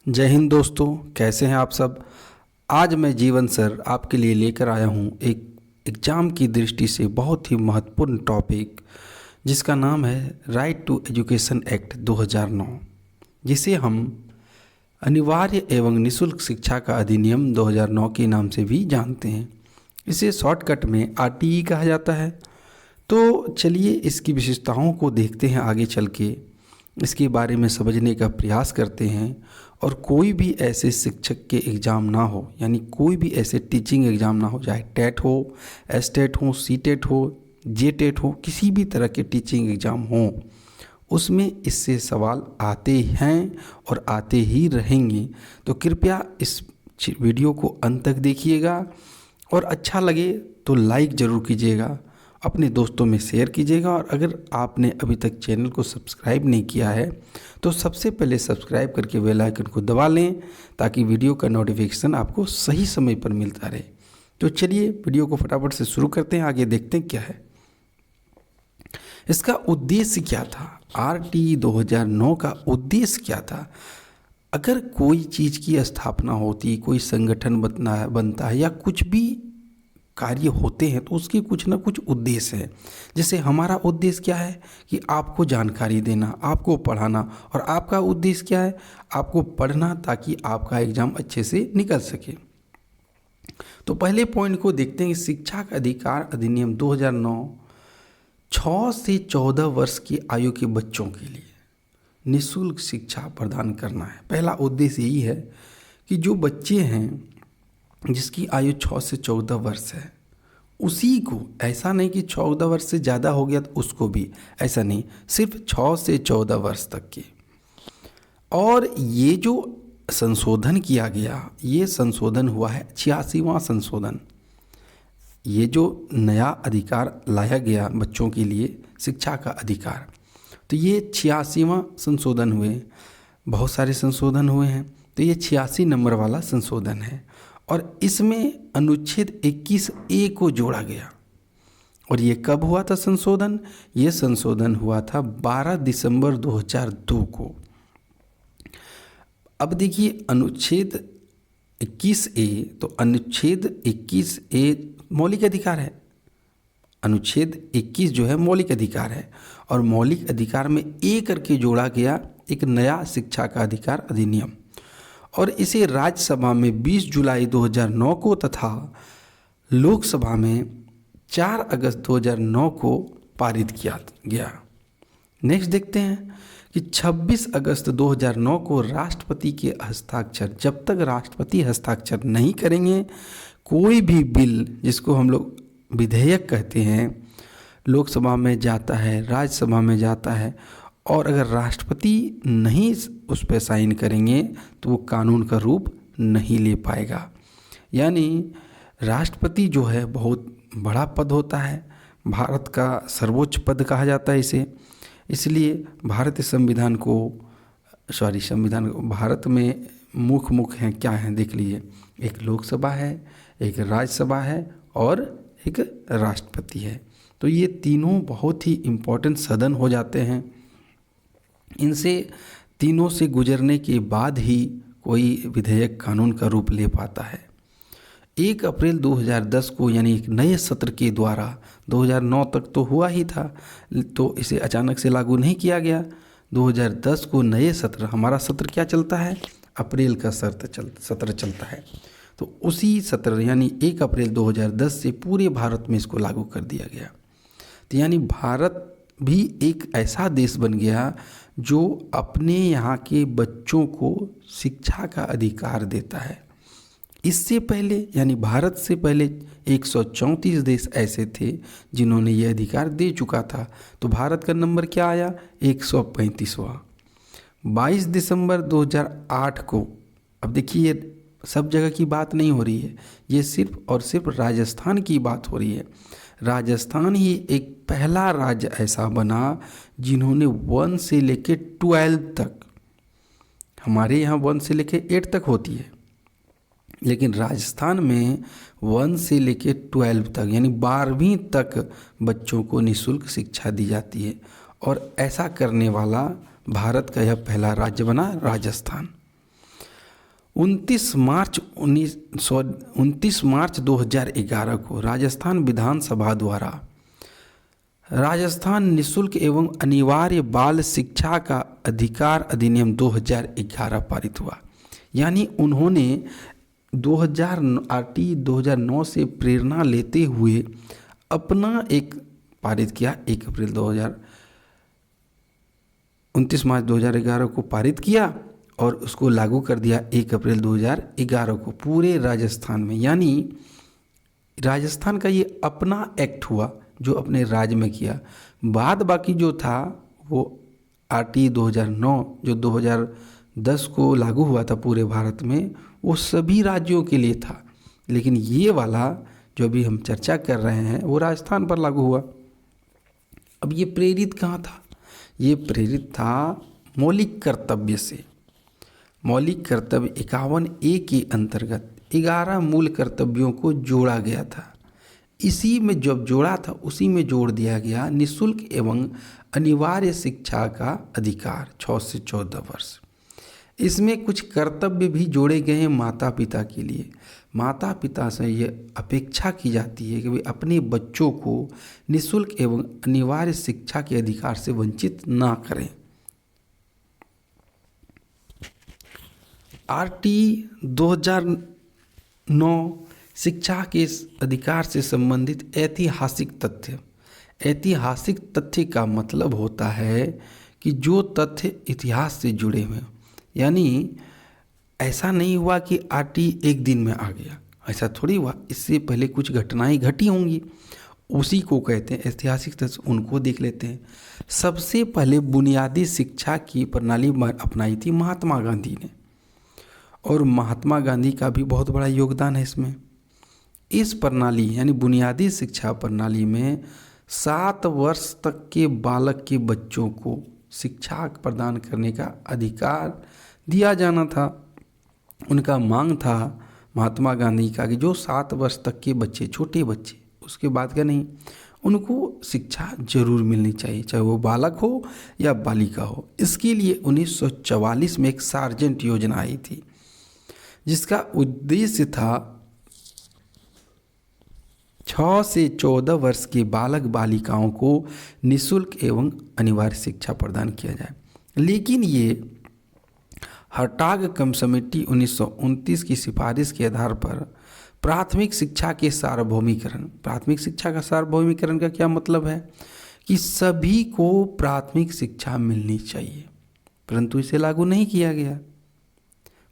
जय हिंद दोस्तों, कैसे हैं आप सब। आज मैं जीवन सर आपके लिए लेकर आया हूं एक एग्ज़ाम की दृष्टि से बहुत ही महत्वपूर्ण टॉपिक, जिसका नाम है राइट टू एजुकेशन एक्ट 2009, जिसे हम अनिवार्य एवं निःशुल्क शिक्षा का अधिनियम 2009 के नाम से भी जानते हैं। इसे शॉर्टकट में आरटीई कहा जाता है। तो चलिए इसकी विशेषताओं को देखते हैं, आगे चल के इसके बारे में समझने का प्रयास करते हैं। और कोई भी ऐसे शिक्षक के एग्ज़ाम ना हो, यानी कोई भी ऐसे टीचिंग एग्ज़ाम ना हो, चाहे टेट हो, एसटेट हो, सीटेट हो, जेटेट हो, किसी भी तरह के टीचिंग एग्ज़ाम हो, उसमें इससे सवाल आते हैं और आते ही रहेंगे। तो कृपया इस वीडियो को अंत तक देखिएगा और अच्छा लगे तो लाइक ज़रूर कीजिएगा, अपने दोस्तों में शेयर कीजिएगा। और अगर आपने अभी तक चैनल को सब्सक्राइब नहीं किया है तो सबसे पहले सब्सक्राइब करके बेल आइकन को दबा लें, ताकि वीडियो का नोटिफिकेशन आपको सही समय पर मिलता रहे। तो चलिए वीडियो को फटाफट से शुरू करते हैं, आगे देखते हैं क्या है इसका उद्देश्य क्या था। आरटीई 2009 का उद्देश्य क्या था। अगर कोई चीज़ की स्थापना होती, कोई संगठन बनता है या कुछ भी कार्य होते हैं, तो उसके कुछ ना कुछ उद्देश्य है। जैसे हमारा उद्देश्य क्या है कि आपको जानकारी देना, आपको पढ़ाना, और आपका उद्देश्य क्या है, आपको पढ़ना, ताकि आपका एग्ज़ाम अच्छे से निकल सके। तो पहले पॉइंट को देखते हैं कि शिक्षा का अधिकार अधिनियम 2009 6 से 14 वर्ष की आयु के बच्चों के लिए निःशुल्क शिक्षा प्रदान करना है। पहला उद्देश्य यही है कि जो बच्चे हैं जिसकी आयु 6 से 14 वर्ष है, उसी को, ऐसा नहीं कि 14 वर्ष से ज़्यादा हो गया तो उसको भी, ऐसा नहीं, सिर्फ 6 से 14 वर्ष तक के। और ये जो संशोधन किया गया, ये संशोधन हुआ है 86वां संशोधन। ये जो नया अधिकार लाया गया बच्चों के लिए शिक्षा का अधिकार, तो ये 86वां संशोधन हुए। बहुत सारे संशोधन हुए हैं, तो ये 86 नंबर वाला संशोधन है। और इसमें अनुच्छेद 21A को जोड़ा गया। और ये कब हुआ था संशोधन? ये संशोधन हुआ था 12 दिसंबर 2002 को। अब देखिए अनुच्छेद 21A, तो अनुच्छेद 21A मौलिक अधिकार है। अनुच्छेद 21 जो है मौलिक अधिकार है, और मौलिक अधिकार में ए करके जोड़ा गया एक नया शिक्षा का अधिकार अधिनियम। और इसे राज्यसभा में 20 जुलाई 2009 को तथा लोकसभा में 4 अगस्त 2009 को पारित किया गया। नेक्स्ट देखते हैं कि 26 अगस्त 2009 को राष्ट्रपति के हस्ताक्षर, जब तक राष्ट्रपति हस्ताक्षर नहीं करेंगे, कोई भी बिल, जिसको हम लोग विधेयक कहते हैं, लोकसभा में जाता है, राज्यसभा में जाता है, और अगर राष्ट्रपति नहीं उस पर साइन करेंगे तो वो कानून का रूप नहीं ले पाएगा। यानी राष्ट्रपति जो है बहुत बड़ा पद होता है, भारत का सर्वोच्च पद कहा जाता है इसे। इसलिए भारतीय संविधान भारत में मुख्य हैं, क्या हैं देख लीजिए। एक लोकसभा है, एक राज्यसभा है, और एक राष्ट्रपति है। तो ये तीनों बहुत ही इम्पोर्टेंट सदन हो जाते हैं। इनसे तीनों से गुजरने के बाद ही कोई विधेयक कानून का रूप ले पाता है। 1 अप्रैल 2010 को, यानी एक नए सत्र के द्वारा, 2009 तक तो हुआ ही था, तो इसे अचानक से लागू नहीं किया गया। 2010 को नए सत्र, हमारा सत्र क्या चलता है, अप्रैल का सत्र चलता है। तो उसी सत्र यानी 1 अप्रैल 2010 से पूरे भारत में इसको लागू कर दिया गया। तो यानी भारत भी एक ऐसा देश बन गया जो अपने यहाँ के बच्चों को शिक्षा का अधिकार देता है। इससे पहले, यानी भारत से पहले 134 देश ऐसे थे जिन्होंने ये अधिकार दे चुका था। तो भारत का नंबर क्या आया, 135वां। 22 दिसंबर 2008 को, अब देखिए ये सब जगह की बात नहीं हो रही है, ये सिर्फ और सिर्फ राजस्थान की बात हो रही है। राजस्थान ही एक पहला राज्य ऐसा बना जिन्होंने 1 से लेके 12 तक, हमारे यहाँ 1 से लेके 8 तक होती है, लेकिन राजस्थान में 1 से लेके 12 तक, यानी 12वीं तक बच्चों को निःशुल्क शिक्षा दी जाती है। और ऐसा करने वाला भारत का यह पहला राज्य बना, राजस्थान। 29 मार्च 2011 को राजस्थान विधानसभा द्वारा राजस्थान निःशुल्क एवं अनिवार्य बाल शिक्षा का अधिकार अधिनियम 2011 पारित हुआ। यानी उन्होंने 2009 से प्रेरणा लेते हुए अपना एक पारित किया। 29 मार्च 2011 को पारित किया और उसको लागू कर दिया 1 अप्रैल 2011 को पूरे राजस्थान में। यानी राजस्थान का ये अपना एक्ट हुआ जो अपने राज्य में किया। बाद बाकी जो था वो RT 2009 जो 2010 को लागू हुआ था पूरे भारत में, वो सभी राज्यों के लिए था। लेकिन ये वाला जो अभी हम चर्चा कर रहे हैं वो राजस्थान पर लागू हुआ। अब ये प्रेरित कहाँ था? ये प्रेरित था मौलिक कर्तव्य से। मौलिक कर्तव्य 51A के अंतर्गत 11 मूल कर्तव्यों को जोड़ा गया था। इसी में जब जोड़ा था उसी में जोड़ दिया गया निःशुल्क एवं अनिवार्य शिक्षा का अधिकार 6 से 14 वर्ष। इसमें कुछ कर्तव्य भी जोड़े गए हैं माता पिता के लिए। माता पिता से ये अपेक्षा की जाती है कि वे अपने बच्चों को निःशुल्क एवं अनिवार्य शिक्षा के अधिकार से वंचित ना करें। RT 2009 शिक्षा के अधिकार से संबंधित ऐतिहासिक तथ्य। ऐतिहासिक तथ्य का मतलब होता है कि जो तथ्य इतिहास से जुड़े हुए, यानी ऐसा नहीं हुआ कि RT एक दिन में आ गया, ऐसा थोड़ी हुआ। इससे पहले कुछ घटनाएं घटी होंगी, उसी को कहते हैं ऐतिहासिक तथ्य। उनको देख लेते हैं। सबसे पहले बुनियादी शिक्षा की प्रणाली अपनाई थी महात्मा गांधी ने, और महात्मा गांधी का भी बहुत बड़ा योगदान है इसमें। इस प्रणाली यानी बुनियादी शिक्षा प्रणाली में 7 वर्ष तक के बालक के बच्चों को शिक्षा प्रदान करने का अधिकार दिया जाना था। उनका मांग था महात्मा गांधी का कि जो 7 वर्ष तक के बच्चे, छोटे बच्चे, उसके बाद का नहीं, उनको शिक्षा जरूर मिलनी चाहिए, चाहे वो बालक हो या बालिका हो। इसके लिए 1944 में एक सार्जेंट योजना आई थी जिसका उद्देश्य था 6 से 14 वर्ष के बालक बालिकाओं को निःशुल्क एवं अनिवार्य शिक्षा प्रदान किया जाए। लेकिन ये हर्टाग कमेटी 1929 की सिफारिश के आधार पर प्राथमिक शिक्षा के सार्वभौमिकरण। प्राथमिक शिक्षा का सार्वभौमिकरण का क्या मतलब है? कि सभी को प्राथमिक शिक्षा मिलनी चाहिए, परंतु इसे लागू नहीं किया गया।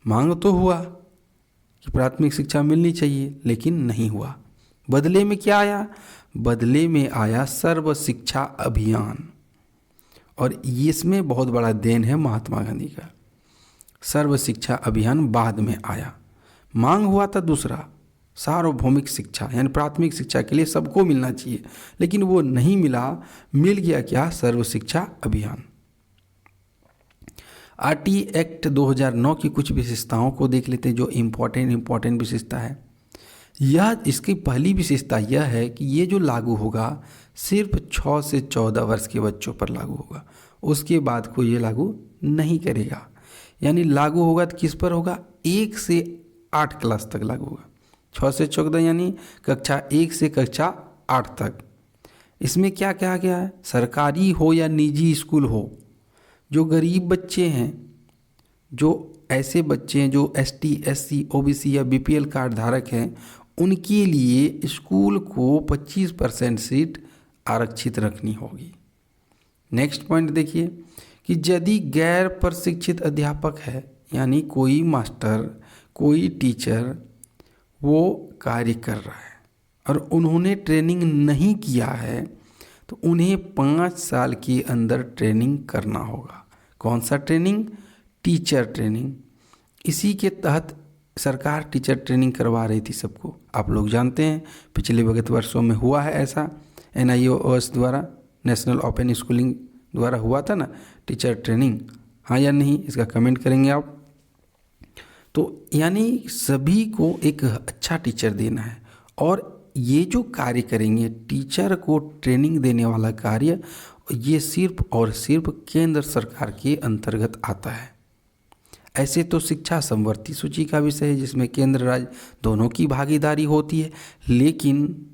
मांग तो हुआ कि प्राथमिक शिक्षा मिलनी चाहिए, लेकिन नहीं हुआ। बदले में क्या आया? बदले में आया सर्व शिक्षा अभियान, और इसमें बहुत बड़ा देन है महात्मा गांधी का। सर्व शिक्षा अभियान बाद में आया। मांग हुआ था दूसरा, सार्वभौमिक शिक्षा, यानी प्राथमिक शिक्षा के लिए सबको मिलना चाहिए, लेकिन वो नहीं मिला। मिल गया क्या? सर्व शिक्षा अभियान। RT एक्ट 2009 की कुछ विशेषताओं को देख लेते हैं जो इम्पोर्टेंट विशेषता है। इसकी पहली विशेषता यह है कि ये जो लागू होगा सिर्फ 6 से 14 वर्ष के बच्चों पर लागू होगा, उसके बाद को ये लागू नहीं करेगा। यानी लागू होगा तो किस पर होगा? 1 से 8 क्लास तक लागू होगा। 6 से 14 यानी कक्षा 1 से कक्षा 8 तक। इसमें क्या कहा गया है? सरकारी हो या निजी स्कूल हो, जो गरीब बच्चे हैं, जो ऐसे बच्चे हैं जो ST SC OBC या BPL कार्ड धारक हैं, उनके लिए स्कूल को 25% सीट आरक्षित रखनी होगी। नेक्स्ट पॉइंट देखिए कि यदि गैर प्रशिक्षित अध्यापक है, यानी कोई मास्टर, कोई टीचर वो कार्य कर रहा है और उन्होंने ट्रेनिंग नहीं किया है, तो उन्हें 5 साल के अंदर ट्रेनिंग करना होगा। कौन सा ट्रेनिंग? Teacher training. इसी के तहत सरकार टीचर ट्रेनिंग करवा रही थी सबको। आप लोग जानते हैं पिछले विगत वर्षों में हुआ है ऐसा, NIOS द्वारा, नेशनल ओपन स्कूलिंग द्वारा हुआ था ना टीचर ट्रेनिंग, हाँ या नहीं, इसका कमेंट करेंगे आप। तो यानी सभी को एक अच्छा टीचर देना है, और ये जो कार्य करेंगे टीचर को ट्रेनिंग देने वाला कार्य, ये सिर्फ और सिर्फ केंद्र सरकार के अंतर्गत आता है। ऐसे तो शिक्षा समवर्ती सूची का विषय है जिसमें केंद्र राज्य दोनों की भागीदारी होती है, लेकिन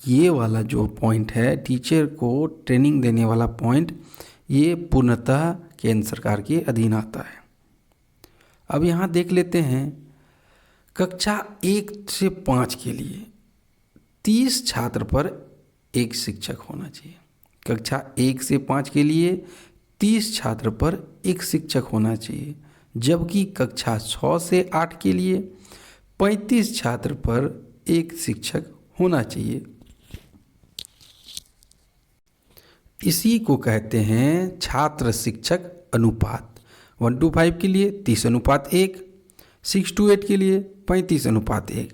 ये वाला जो पॉइंट है टीचर को ट्रेनिंग देने वाला पॉइंट, ये पूर्णतः केंद्र सरकार के अधीन आता है। अब यहाँ देख लेते हैं कक्षा 1 से 5 के लिए 30 छात्र पर एक शिक्षक होना चाहिए। कक्षा 1 से 5 के लिए 30 छात्र पर एक शिक्षक होना चाहिए, जबकि कक्षा 6 से 8 के लिए 35 छात्र पर एक शिक्षक होना चाहिए। इसी को कहते हैं छात्र शिक्षक अनुपात। 1:5 के लिए 30:1, 6-8 के लिए 35:1।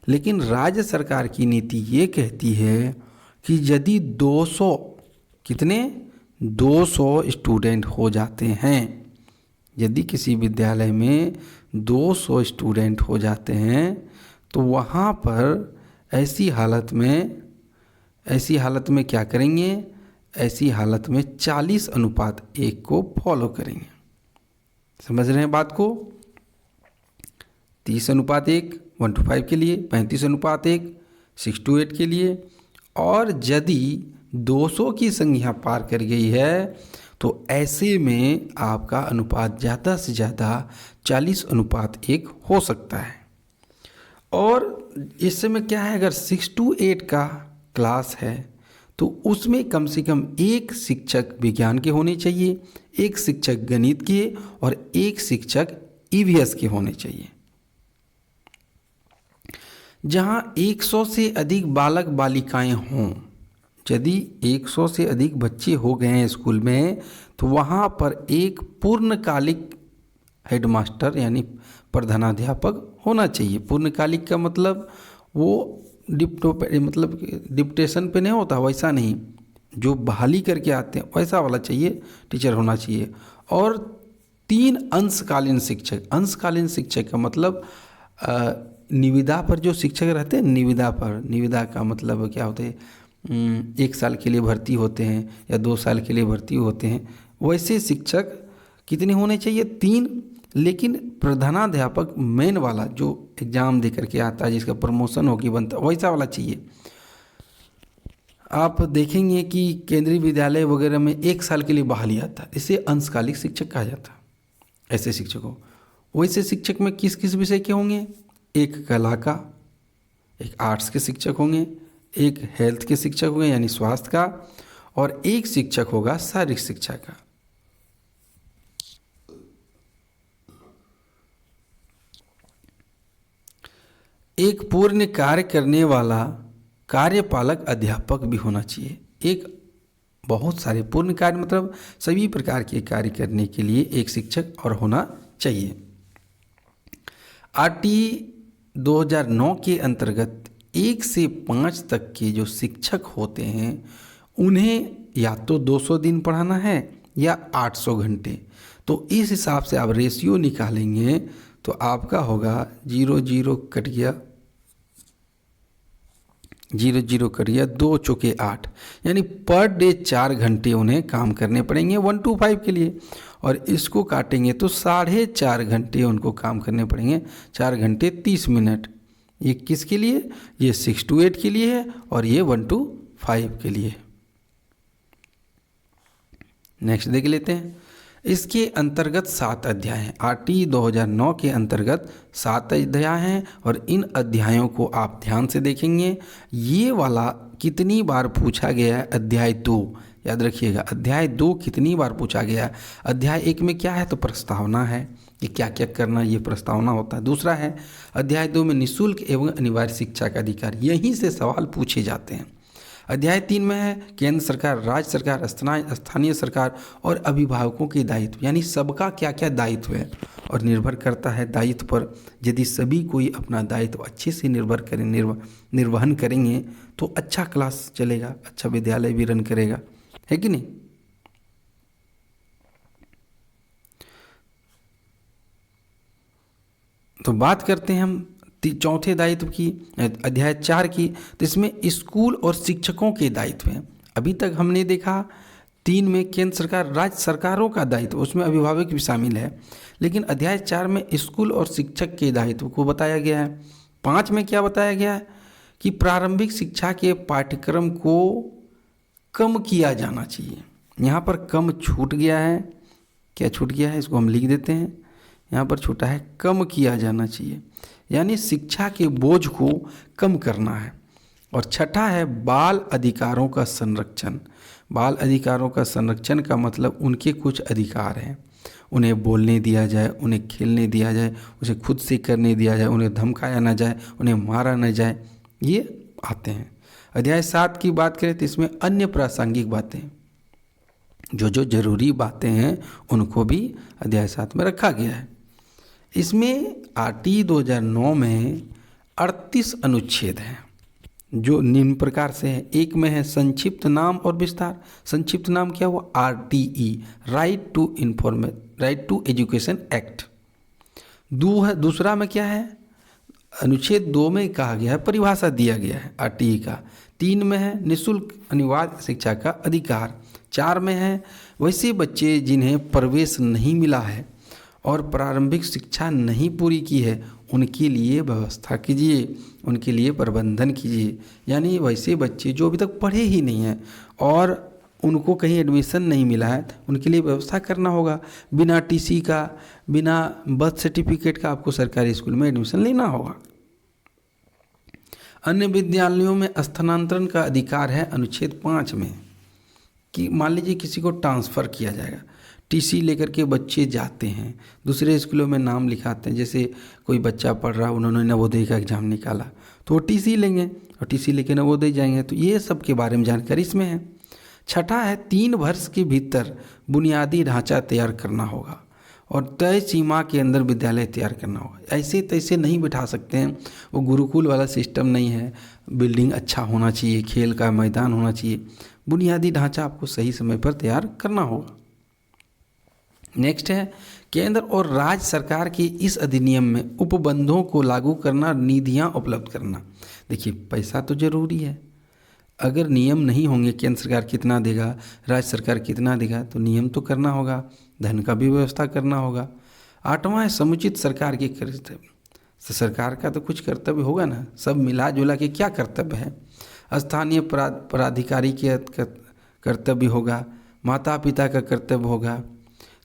लेकिन राज्य सरकार की नीति ये कहती है कि यदि 200 स्टूडेंट हो जाते हैं, यदि किसी विद्यालय में 200 स्टूडेंट हो जाते हैं तो वहाँ पर ऐसी हालत में क्या करेंगे, ऐसी हालत में 40:1 को फॉलो करेंगे। समझ रहे हैं बात को? 30:1 1:5 के लिए, 35:1 6-8 के लिए, और यदि 200 की संख्या पार कर गई है तो ऐसे में आपका अनुपात ज़्यादा से ज़्यादा 40:1 हो सकता है। और इस समय क्या है, अगर 6-8 का क्लास है तो उसमें कम से कम एक शिक्षक विज्ञान के होने चाहिए, एक शिक्षक गणित के और एक शिक्षक ईवीएस के होने चाहिए। जहां 100 से अधिक बालक बालिकाएं हों, यदि 100 से अधिक बच्चे हो गए हैं स्कूल में, तो वहां पर एक पूर्णकालिक हेडमास्टर यानी प्रधानाध्यापक होना चाहिए। पूर्णकालिक का मतलब वो डिप्टेशन पे नहीं होता, वैसा नहीं, जो बहाली करके आते हैं वैसा वाला चाहिए, टीचर होना चाहिए। और 3 अंशकालीन शिक्षक। अंशकालीन शिक्षक का मतलब निविदा पर जो शिक्षक रहते हैं, निविदा का मतलब क्या होते हैं, 1 साल के लिए भर्ती होते हैं या 2 साल के लिए भर्ती होते हैं, वैसे शिक्षक कितने होने चाहिए, 3। लेकिन प्रधानाध्यापक मेन वाला जो एग्ज़ाम दे करके आता है, जिसका प्रमोशन होगी बनता, वैसा वाला चाहिए। आप देखेंगे कि केंद्रीय विद्यालय वगैरह में 1 साल के लिए बहाली आता है, इसे अंशकालिक शिक्षक कहा जाता है। ऐसे शिक्षकों, वैसे शिक्षक में किस किस विषय के होंगे, एक कला का, एक आर्ट्स के शिक्षक होंगे, एक हेल्थ के शिक्षक होंगे यानी स्वास्थ्य का, और एक शिक्षक होगा शारीरिक शिक्षा का। एक पूर्ण कार्य करने वाला कार्यपालक अध्यापक भी होना चाहिए। एक बहुत सारे पूर्ण कार्य मतलब सभी प्रकार के कार्य करने के लिए एक शिक्षक और होना चाहिए। RT 2009 के अंतर्गत 1 से 5 तक के जो शिक्षक होते हैं उन्हें या तो 200 दिन पढ़ाना है या 800 घंटे। तो इस हिसाब से आप रेशियो निकालेंगे तो आपका होगा 0 कट गया 2 चौके 8, यानी पर डे 4 घंटे उन्हें काम करने पड़ेंगे 1-5 के लिए। और इसको काटेंगे तो 4.5 घंटे उनको काम करने पड़ेंगे, 4 घंटे 30 मिनट। ये किसके लिए, ये 6-8 के लिए है और ये 1-5 के लिए। नेक्स्ट देख लेते हैं। इसके अंतर्गत 7 अध्याय हैं। RT 2009 के अंतर्गत 7 अध्याय हैं और इन अध्यायों को आप ध्यान से देखेंगे। ये वाला कितनी बार पूछा गया है, अध्याय 2, याद रखिएगा अध्याय 2 कितनी बार पूछा गया है। अध्याय 1 में क्या है, तो प्रस्तावना है कि क्या क्या करना, ये प्रस्तावना होता है। दूसरा है अध्याय 2 में निःशुल्क एवं अनिवार्य शिक्षा का अधिकार, यहीं से सवाल पूछे जाते हैं। अध्याय 3 में है केंद्र सरकार, राज्य सरकार, स्थानीय सरकार और अभिभावकों के दायित्व, यानी सबका क्या क्या दायित्व है और निर्भर करता है दायित्व पर। यदि सभी कोई अपना दायित्व अच्छे से निर्वहन करेंगे तो अच्छा क्लास चलेगा, अच्छा विद्यालय भी रन करेगा, है कि नहीं। तो बात करते हैं हम चौथे दायित्व की, अध्याय 4 की। तो इसमें स्कूल और शिक्षकों के दायित्व हैं। अभी तक हमने देखा 3 में केंद्र सरकार राज्य सरकारों का दायित्व, उसमें अभिभावक भी शामिल है, लेकिन अध्याय 4 में स्कूल और शिक्षक के दायित्व को बताया गया है। 5 में क्या बताया गया है कि प्रारंभिक शिक्षा के पाठ्यक्रम को कम किया जाना चाहिए। यहाँ पर कम छूट गया है, क्या छूट गया है इसको हम लिख देते हैं, यहाँ पर छूटा है कम किया जाना चाहिए, यानी शिक्षा के बोझ को कम करना है। और छठा है बाल अधिकारों का संरक्षण। बाल अधिकारों का संरक्षण का मतलब उनके कुछ अधिकार हैं, उन्हें बोलने दिया जाए, उन्हें खेलने दिया जाए, उसे खुद से करने दिया जाए, उन्हें धमकाया ना जाए, उन्हें मारा न जाए, ये आते हैं। अध्याय 7 की बात करें तो इसमें अन्य प्रासंगिक बातें, जो जरूरी बातें हैं उनको भी अध्याय 7 में रखा गया है। इसमें आरटी 2009 में 38 अनुच्छेद हैं जो निम्न प्रकार से है। एक में है संक्षिप्त नाम और विस्तार। संक्षिप्त नाम क्या हुआ? RTE, right to education act. दूसरा में क्या है? अनुच्छेद 2 में कहा गया है, परिभाषा दिया गया है RTE का। 3 में है निःशुल्क अनिवार्य शिक्षा का अधिकार। 4 में है वैसे बच्चे जिन्हें प्रवेश नहीं मिला है और प्रारंभिक शिक्षा नहीं पूरी की है उनके लिए व्यवस्था कीजिए, उनके लिए प्रबंधन कीजिए। यानी वैसे बच्चे जो अभी तक पढ़े ही नहीं हैं और उनको कहीं एडमिशन नहीं मिला है, उनके लिए व्यवस्था करना होगा। बिना TC का, बिना बर्थ सर्टिफिकेट का आपको सरकारी स्कूल में एडमिशन लेना होगा। अन्य विद्यालयों में स्थानांतरण का अधिकार है अनुच्छेद 5 में, कि मान लीजिए किसी को ट्रांसफ़र किया जाएगा, TC लेकर के बच्चे जाते हैं, दूसरे स्कूलों में नाम लिखाते हैं। जैसे कोई बच्चा पढ़ रहा, उन्होंने नवोदय का एग्ज़ाम निकाला तो वो TC लेंगे और TC लेके नवोदय जाएंगे। तो ये सब के बारे में जानकारी इसमें है। छठा है 3 वर्ष के भीतर बुनियादी ढांचा तैयार करना होगा और तय सीमा के अंदर विद्यालय तैयार करना होगा। ऐसे तैसे नहीं बिठा सकते हैं, वो गुरुकुल वाला सिस्टम नहीं है। बिल्डिंग अच्छा होना चाहिए, खेल का मैदान होना चाहिए, बुनियादी ढांचा आपको सही समय पर तैयार करना होगा। नेक्स्ट है केंद्र और राज्य सरकार के इस अधिनियम में उपबंधों को लागू करना, निधियां उपलब्ध करना। देखिए पैसा तो जरूरी है, अगर नियम नहीं होंगे, केंद्र सरकार कितना देगा, राज्य सरकार कितना देगा, तो नियम तो करना होगा, धन का भी व्यवस्था करना होगा। 8वां है समुचित सरकार के कर्तव्य। तो सरकार का तो कुछ कर्तव्य होगा ना, सब मिला जुला के क्या कर्तव्य है? स्थानीय पदाधिकारी के कर्तव्य होगा, माता पिता का कर्तव्य होगा।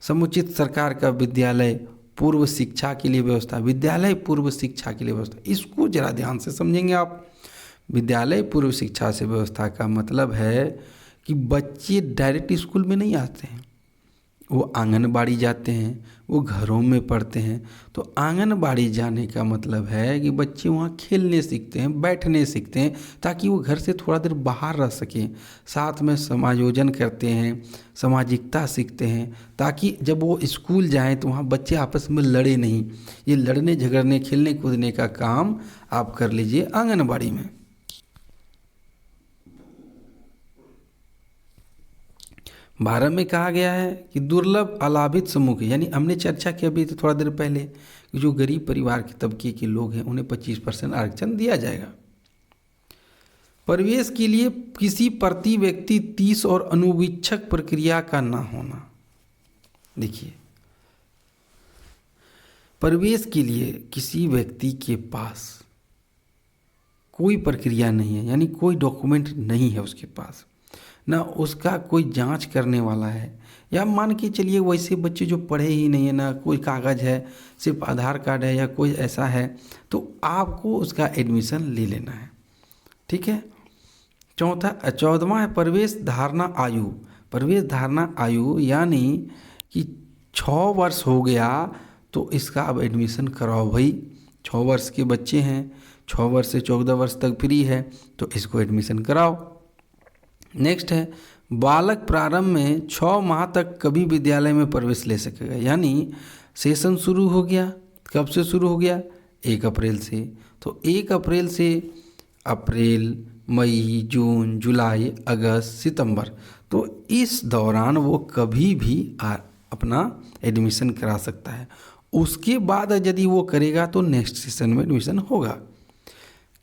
समुचित सरकार का विद्यालय पूर्व शिक्षा के लिए व्यवस्था, विद्यालय पूर्व शिक्षा के लिए व्यवस्था, इसको जरा ध्यान से समझेंगे आप। विद्यालय पूर्व शिक्षा से व्यवस्था का मतलब है कि बच्चे डायरेक्ट स्कूल में नहीं आते हैं, वो आंगनबाड़ी जाते हैं, वो घरों में पढ़ते हैं। तो आंगनबाड़ी जाने का मतलब है कि बच्चे वहाँ खेलने सीखते हैं, बैठने सीखते हैं, ताकि वो घर से थोड़ा देर बाहर रह सकें। साथ में समायोजन करते हैं, सामाजिकता सीखते हैं, ताकि जब वो स्कूल जाएं तो वहाँ बच्चे आपस में लड़े नहीं। ये लड़ने झगड़ने खेलने कूदने का काम आप कर लीजिए आंगनबाड़ी में। 12 में कहा गया है कि दुर्लभ अलाभित समूह के, यानी हमने चर्चा की अभी थोड़ा देर पहले कि जो गरीब परिवार के तबके के लोग हैं उन्हें 25% आरक्षण दिया जाएगा। प्रवेश के लिए किसी प्रति व्यक्ति 30 और अनुवीक्षक प्रक्रिया का ना होना। देखिए प्रवेश के लिए किसी व्यक्ति के पास कोई प्रक्रिया नहीं है, यानी कोई डॉक्यूमेंट नहीं है उसके पास, ना उसका कोई जांच करने वाला है, या मान के चलिए वैसे बच्चे जो पढ़े ही नहीं है, ना कोई कागज़ है, सिर्फ आधार कार्ड है या कोई ऐसा है, तो आपको उसका एडमिशन ले लेना है। ठीक है। 14वां है प्रवेश धारणा आयु। प्रवेश धारणा आयु यानी कि 6 वर्ष हो गया तो इसका अब एडमिशन कराओ भाई। 6 वर्ष के बच्चे हैं, 6 वर्ष से 14 वर्ष तक फ्री है, तो इसको एडमिशन कराओ। नेक्स्ट है बालक प्रारंभ में 6 माह तक कभी विद्यालय में प्रवेश ले सकेगा। यानी सेशन शुरू हो गया, कब से शुरू हो गया? 1 अप्रैल से। तो 1 अप्रैल से अप्रैल, मई, जून, जुलाई, अगस्त, सितंबर, तो इस दौरान वो कभी भी अपना एडमिशन करा सकता है। उसके बाद यदि वो करेगा तो नेक्स्ट सेशन में एडमिशन होगा।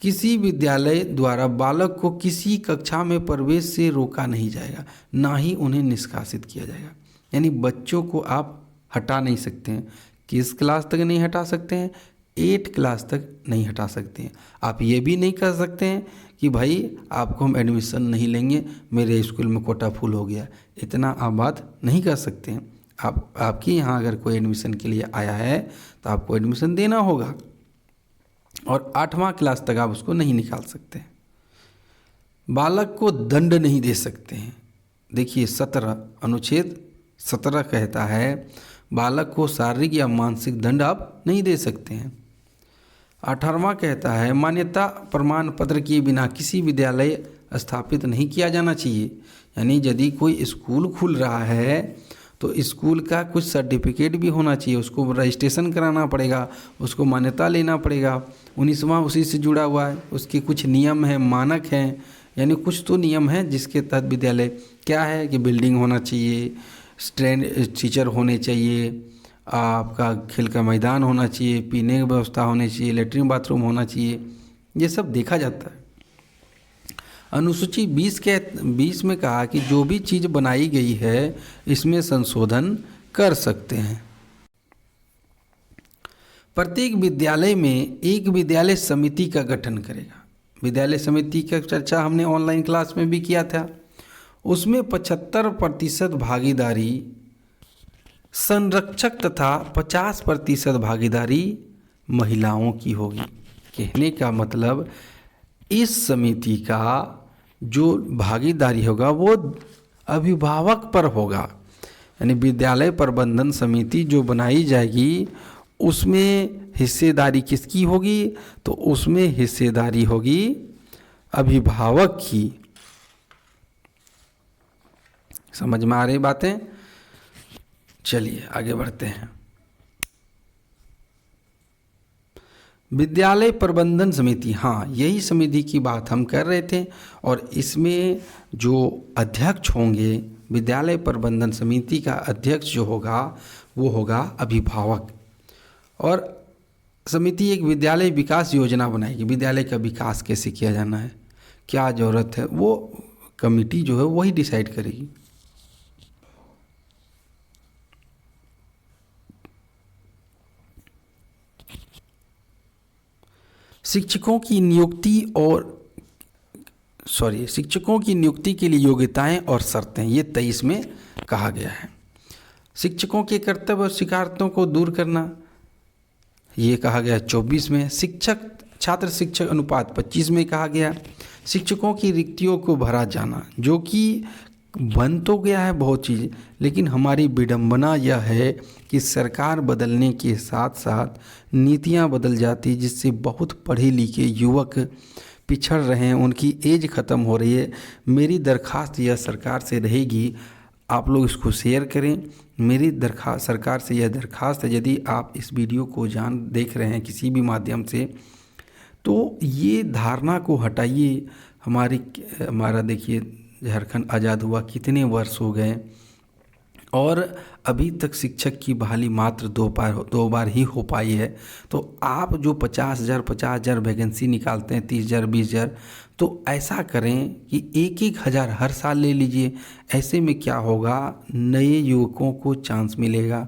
किसी विद्यालय द्वारा बालक को किसी कक्षा में प्रवेश से रोका नहीं जाएगा, ना ही उन्हें निष्कासित किया जाएगा। यानी बच्चों को आप हटा नहीं सकते हैं। किस क्लास तक नहीं हटा सकते हैं? 8 क्लास तक नहीं हटा सकते हैं। आप ये भी नहीं कर सकते हैं कि भाई आपको हम एडमिशन नहीं लेंगे, मेरे स्कूल में कोटा फुल हो गया, इतना आप बात नहीं कर सकते हैं। आपके यहाँ अगर कोई एडमिशन के लिए आया है तो आपको एडमिशन देना होगा, और 8वां क्लास तक आप उसको नहीं निकाल सकते। बालक को दंड नहीं दे सकते हैं। देखिए 17 अनुच्छेद 17 कहता है बालक को शारीरिक या मानसिक दंड आप नहीं दे सकते हैं। 18वां कहता है मान्यता प्रमाण पत्र के बिना किसी विद्यालय स्थापित नहीं किया जाना चाहिए। यानी यदि कोई स्कूल खुल रहा है तो स्कूल का कुछ सर्टिफिकेट भी होना चाहिए, उसको रजिस्ट्रेशन कराना पड़ेगा, उसको मान्यता लेना पड़ेगा। 19वां उसी से जुड़ा हुआ है, उसके कुछ नियम हैं, मानक हैं, यानी कुछ तो नियम हैं जिसके तहत विद्यालय क्या है कि बिल्डिंग होना चाहिए, ट्रेन टीचर होने चाहिए, आपका खेल का मैदान होना चाहिए, पीने की व्यवस्था होनी चाहिए, लेटरिन बाथरूम होना चाहिए, ये सब देखा जाता है। अनुसूची 20 में कहा कि जो भी चीज़ बनाई गई है इसमें संशोधन कर सकते हैं। प्रत्येक विद्यालय में एक विद्यालय समिति का गठन करेगा। विद्यालय समिति का चर्चा हमने ऑनलाइन क्लास में भी किया था। उसमें 75% भागीदारी संरक्षक तथा 50% भागीदारी महिलाओं की होगी। कहने का मतलब इस समिति का जो भागीदारी होगा वो अभिभावक पर होगा। यानी विद्यालय प्रबंधन समिति जो बनाई जाएगी उसमें हिस्सेदारी किसकी होगी? तो उसमें हिस्सेदारी होगी अभिभावक की। समझ में आ रही बातें? चलिए आगे बढ़ते हैं। विद्यालय प्रबंधन समिति, हाँ यही समिति की बात हम कर रहे थे, और इसमें जो अध्यक्ष होंगे विद्यालय प्रबंधन समिति का अध्यक्ष जो होगा वो होगा अभिभावक। और समिति एक विद्यालय विकास योजना बनाएगी। विद्यालय का विकास कैसे किया जाना है, क्या ज़रूरत है, वो कमेटी जो है वही डिसाइड करेगी। शिक्षकों की नियुक्ति के लिए योग्यताएं और शर्तें, ये 23 में कहा गया है। शिक्षकों के कर्तव्य और शिकायतों को दूर करना, ये कहा गया 24 में। छात्र शिक्षक अनुपात 25 में कहा गया। शिक्षकों की रिक्तियों को भरा जाना, जो कि बन तो गया है बहुत चीज़, लेकिन हमारी विडंबना यह है कि सरकार बदलने के साथ साथ नीतियां बदल जाती, जिससे बहुत पढ़े लिखे युवक पिछड़ रहे हैं, उनकी एज ख़त्म हो रही है। मेरी दरख्वास्त यह सरकार से रहेगी, आप लोग इसको शेयर करें। मेरी दरख्वास्त सरकार से यह दरख्वास्त है, यदि आप इस वीडियो को देख रहे हैं किसी भी माध्यम से, तो ये धारणा को हटाइए। हमारा देखिए झारखंड आज़ाद हुआ कितने वर्ष हो गए और अभी तक शिक्षक की बहाली मात्र 2 बार ही हो पाई है। तो आप जो 50,000 वैकेंसी निकालते हैं, 30,000 20,000, तो ऐसा करें कि 1-1 हज़ार हर साल ले लीजिए। ऐसे में क्या होगा, नए युवकों को चांस मिलेगा,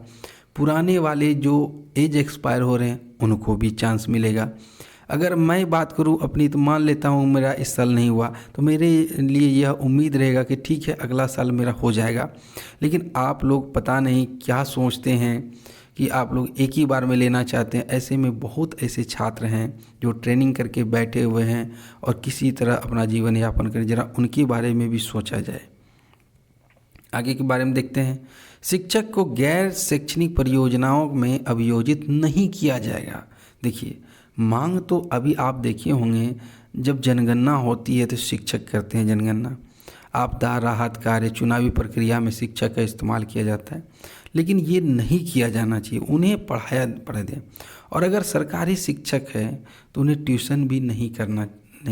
पुराने वाले जो एज एक्सपायर हो रहे हैं उनको भी चांस मिलेगा। अगर मैं बात करूं अपनी, तो मान लेता हूं मेरा इस साल नहीं हुआ, तो मेरे लिए यह उम्मीद रहेगा कि ठीक है अगला साल मेरा हो जाएगा। लेकिन आप लोग पता नहीं क्या सोचते हैं कि आप लोग एक ही बार में लेना चाहते हैं। ऐसे में बहुत ऐसे छात्र हैं जो ट्रेनिंग करके बैठे हुए हैं और किसी तरह अपना जीवन यापन करें। जरा उनके बारे में भी सोचा जाए। आगे के बारे में देखते हैं। शिक्षक को गैर शैक्षणिक परियोजनाओं में अभियोजित नहीं किया जाएगा। देखिए मांग तो अभी आप देखे होंगे, जब जनगणना होती है तो शिक्षक करते हैं जनगणना। आपदा राहत कार्य चुनावी प्रक्रिया में शिक्षक का इस्तेमाल किया जाता है, लेकिन ये नहीं किया जाना चाहिए। उन्हें पढ़ा दें। और अगर सरकारी शिक्षक है तो उन्हें ट्यूशन भी नहीं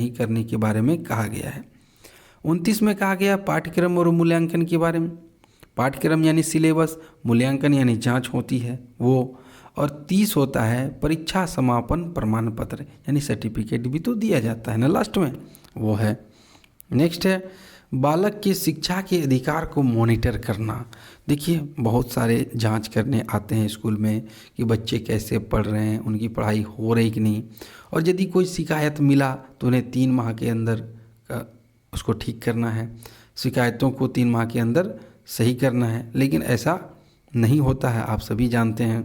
करने के बारे में कहा गया है। 29 में कहा गया पाठ्यक्रम और मूल्यांकन के बारे में। पाठ्यक्रम यानी सिलेबस, मूल्यांकन यानी जांच होती है वो। और 30 होता है परीक्षा समापन प्रमाण पत्र, यानी सर्टिफिकेट भी तो दिया जाता है ना लास्ट में, वो है। नेक्स्ट है बालक के शिक्षा के अधिकार को मॉनिटर करना। देखिए बहुत सारे जांच करने आते हैं स्कूल में कि बच्चे कैसे पढ़ रहे हैं, उनकी पढ़ाई हो रही कि नहीं, और यदि कोई शिकायत मिला तो उन्हें 3 माह के अंदर उसको ठीक करना है, शिकायतों को 3 माह के अंदर सही करना है। लेकिन ऐसा नहीं होता है, आप सभी जानते हैं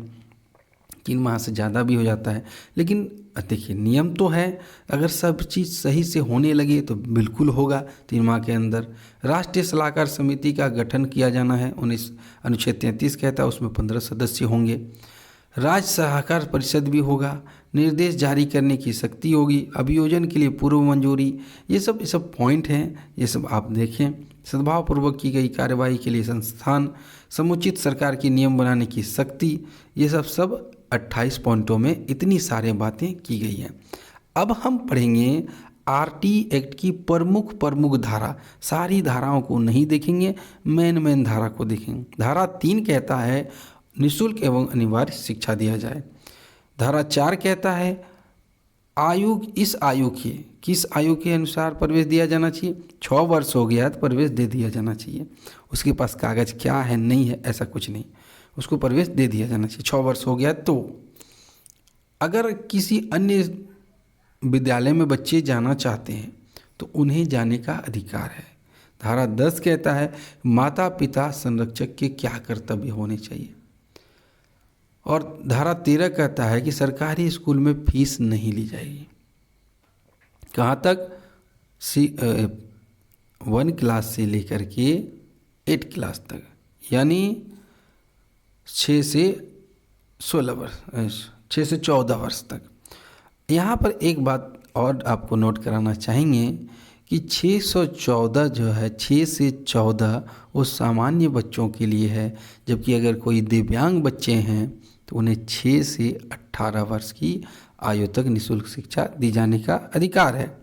3 माह से ज़्यादा भी हो जाता है। लेकिन देखिए नियम तो है, अगर सब चीज़ सही से होने लगे तो बिल्कुल होगा 3 माह के अंदर। राष्ट्रीय सलाहकार समिति का गठन किया जाना है, 19 अनुच्छेद 33 कहता है, उसमें 15 सदस्य होंगे। राज्य सलाहकार परिषद भी होगा, निर्देश जारी करने की शक्ति होगी, अभियोजन के लिए पूर्व मंजूरी, ये सब पॉइंट हैं, ये सब आप देखें। सद्भावपूर्वक की गई कार्यवाही के लिए संस्थान, समुचित सरकार की नियम बनाने की शक्ति, ये सब 28 पॉइंटों में इतनी सारी बातें की गई हैं। अब हम पढ़ेंगे आरटी एक्ट की प्रमुख धारा, सारी धाराओं को नहीं देखेंगे, मेन धारा को देखेंगे। धारा 3 कहता है निःशुल्क एवं अनिवार्य शिक्षा दिया जाए। धारा 4 कहता है किस आयु के अनुसार प्रवेश दिया जाना चाहिए, 6 वर्ष हो गया तो प्रवेश दे दिया जाना चाहिए। उसके पास कागज़ क्या है नहीं है ऐसा कुछ नहीं, उसको प्रवेश दे दिया जाना चाहिए। 6 वर्ष हो गया तो अगर किसी अन्य विद्यालय में बच्चे जाना चाहते हैं तो उन्हें जाने का अधिकार है। धारा 10 कहता है माता पिता संरक्षक के क्या कर्तव्य होने चाहिए। और धारा 13 कहता है कि सरकारी स्कूल में फीस नहीं ली जाएगी। कहाँ तक 1 क्लास से लेकर के 8 क्लास तक, यानी 6 से 14 वर्ष तक। यहाँ पर एक बात और आपको नोट कराना चाहेंगे कि 614 जो है 6 से 14 वो सामान्य बच्चों के लिए है, जबकि अगर कोई दिव्यांग बच्चे हैं तो उन्हें 6 से 18 वर्ष की आयु तक निःशुल्क शिक्षा दी जाने का अधिकार है।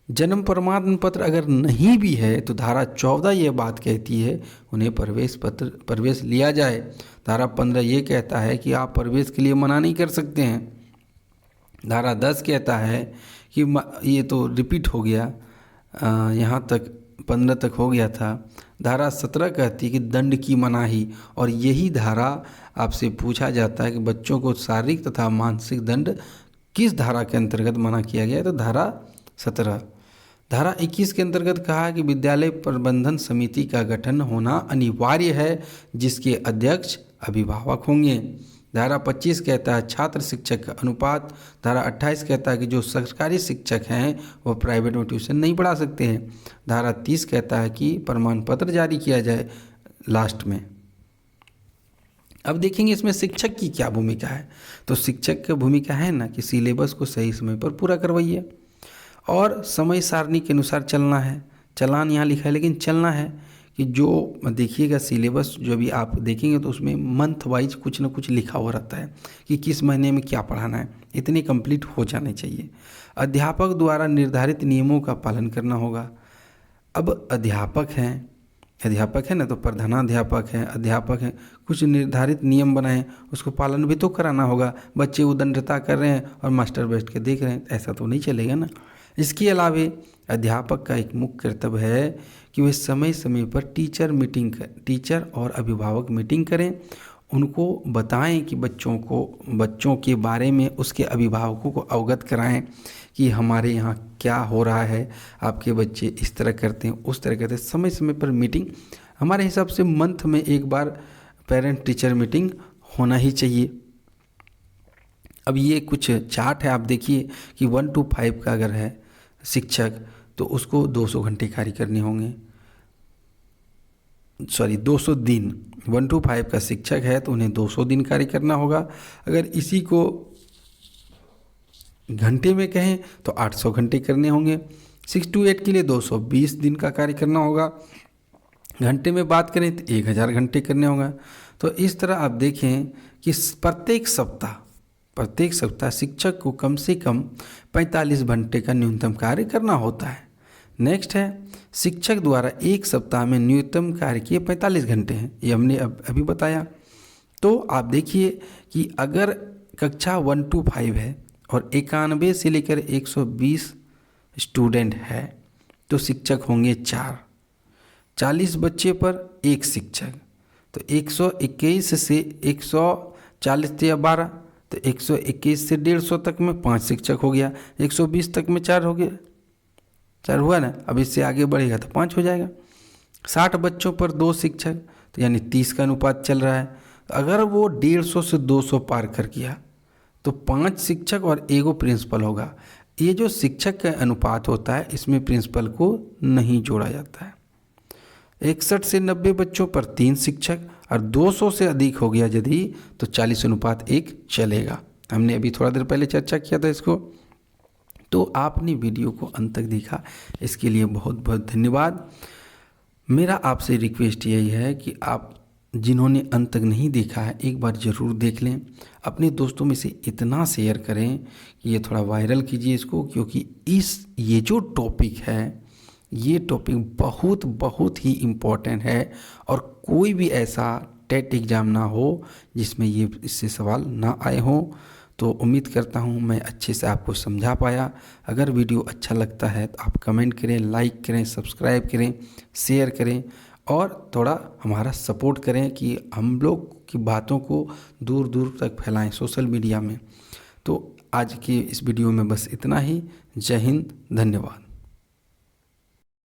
जन्म प्रमाण पत्र अगर नहीं भी है तो धारा 14 ये बात कहती है उन्हें प्रवेश लिया जाए। धारा 15 ये कहता है कि आप प्रवेश के लिए मना नहीं कर सकते हैं। धारा 10 कहता है कि ये तो रिपीट हो गया, यहाँ तक 15 तक हो गया था। धारा 17 कहती है कि दंड की मनाही, और यही धारा आपसे पूछा जाता है कि बच्चों को शारीरिक तथा मानसिक दंड किस धारा के अंतर्गत मना किया गया है, तो धारा 17। धारा 21 के अंतर्गत कहा कि विद्यालय प्रबंधन समिति का गठन होना अनिवार्य है, जिसके अध्यक्ष अभिभावक होंगे। धारा 25 कहता है छात्र शिक्षक का अनुपात। धारा 28 कहता है कि जो सरकारी शिक्षक हैं वो प्राइवेट में ट्यूशन नहीं पढ़ा सकते हैं। धारा 30 कहता है कि प्रमाण पत्र जारी किया जाए लास्ट में। अब देखेंगे इसमें शिक्षक की क्या भूमिका है। तो शिक्षक की भूमिका है ना कि सिलेबस को सही समय पर पूरा करवाइए और समय सारणी के अनुसार चलना है। चलान यहाँ लिखा है लेकिन चलना है कि जो देखिएगा सिलेबस जो भी आप देखेंगे तो उसमें मंथ वाइज कुछ ना कुछ लिखा हुआ रहता है कि किस महीने में क्या पढ़ाना है, इतने कंप्लीट हो जाने चाहिए। अध्यापक द्वारा निर्धारित नियमों का पालन करना होगा। अब अध्यापक है ना, तो प्रधानाध्यापक हैं, अध्यापक हैं, कुछ निर्धारित नियम बनाएं, उसको पालन भी तो कराना होगा। बच्चे उद्दंडता कर रहे हैं और मास्टर बैठ के देख रहे हैं, ऐसा तो नहीं चलेगा ना। इसके अलावे अध्यापक का एक मुख्य कर्तव्य है कि वे समय समय पर टीचर और अभिभावक मीटिंग करें, उनको बताएं कि बच्चों के बारे में उसके अभिभावकों को अवगत कराएं कि हमारे यहाँ क्या हो रहा है, आपके बच्चे इस तरह करते हैं उस तरह करते हैं। समय समय पर मीटिंग, हमारे हिसाब से मंथ में एक बार पेरेंट टीचर मीटिंग होना ही चाहिए। अब ये कुछ चार्ट है, आप देखिए कि 1 to 5 का अगर है शिक्षक तो उसको 200 घंटे कार्य करने होंगे, 200 दिन। 1 to 5 का शिक्षक है तो उन्हें 200 दिन कार्य करना होगा। अगर इसी को घंटे में कहें तो 800 घंटे करने होंगे। 6 to 8 के लिए 220 दिन का कार्य करना होगा। घंटे में बात करें तो 1000 घंटे करने होगा। तो इस तरह आप देखें कि प्रत्येक सप्ताह शिक्षक को कम से कम 45 घंटे का न्यूनतम कार्य करना होता है। नेक्स्ट है शिक्षक द्वारा एक सप्ताह में न्यूनतम कार्य किए 45 घंटे हैं, ये हमने अभी बताया। तो आप देखिए कि अगर कक्षा 1 to 5 है और 91 से लेकर 120 स्टूडेंट है तो शिक्षक होंगे 4, 40 बच्चे पर एक शिक्षक, तो 121 से 140 या 12, तो 121 से 150 तक में 5 शिक्षक हो गया, 120 तक में 4 हो गया, 4 हुआ ना। अब इससे आगे बढ़ेगा तो 5 हो जाएगा। 60 बच्चों पर 2 शिक्षक, तो यानी 30 का अनुपात चल रहा है। तो अगर वो 150 से 200 पार कर गया तो 5 शिक्षक और एगो प्रिंसिपल होगा। ये जो शिक्षक का अनुपात होता है इसमें प्रिंसिपल को नहीं जोड़ा जाता है। 61 से 90 बच्चों पर 3 शिक्षक और 200 से अधिक हो गया यदि तो 40:1 चलेगा। हमने अभी थोड़ा देर पहले चर्चा किया था इसको। तो आपने वीडियो को अंत तक देखा, इसके लिए बहुत बहुत धन्यवाद। मेरा आपसे रिक्वेस्ट यही है कि आप जिन्होंने अंत तक नहीं देखा है एक बार ज़रूर देख लें, अपने दोस्तों में से इतना शेयर करें कि ये थोड़ा वायरल कीजिए इसको, क्योंकि ये जो टॉपिक है ये टॉपिक बहुत बहुत ही इम्पोर्टेंट है और कोई भी ऐसा टेट एग्ज़ाम ना हो जिसमें ये इससे सवाल ना आए हों। तो उम्मीद करता हूँ मैं अच्छे से आपको समझा पाया। अगर वीडियो अच्छा लगता है तो आप कमेंट करें, लाइक करें, सब्सक्राइब करें, शेयर करें और थोड़ा हमारा सपोर्ट करें कि हम लोग की बातों को दूर दूर तक फैलाएं सोशल मीडिया में। तो आज की इस वीडियो में बस इतना ही। जय हिंद, धन्यवाद।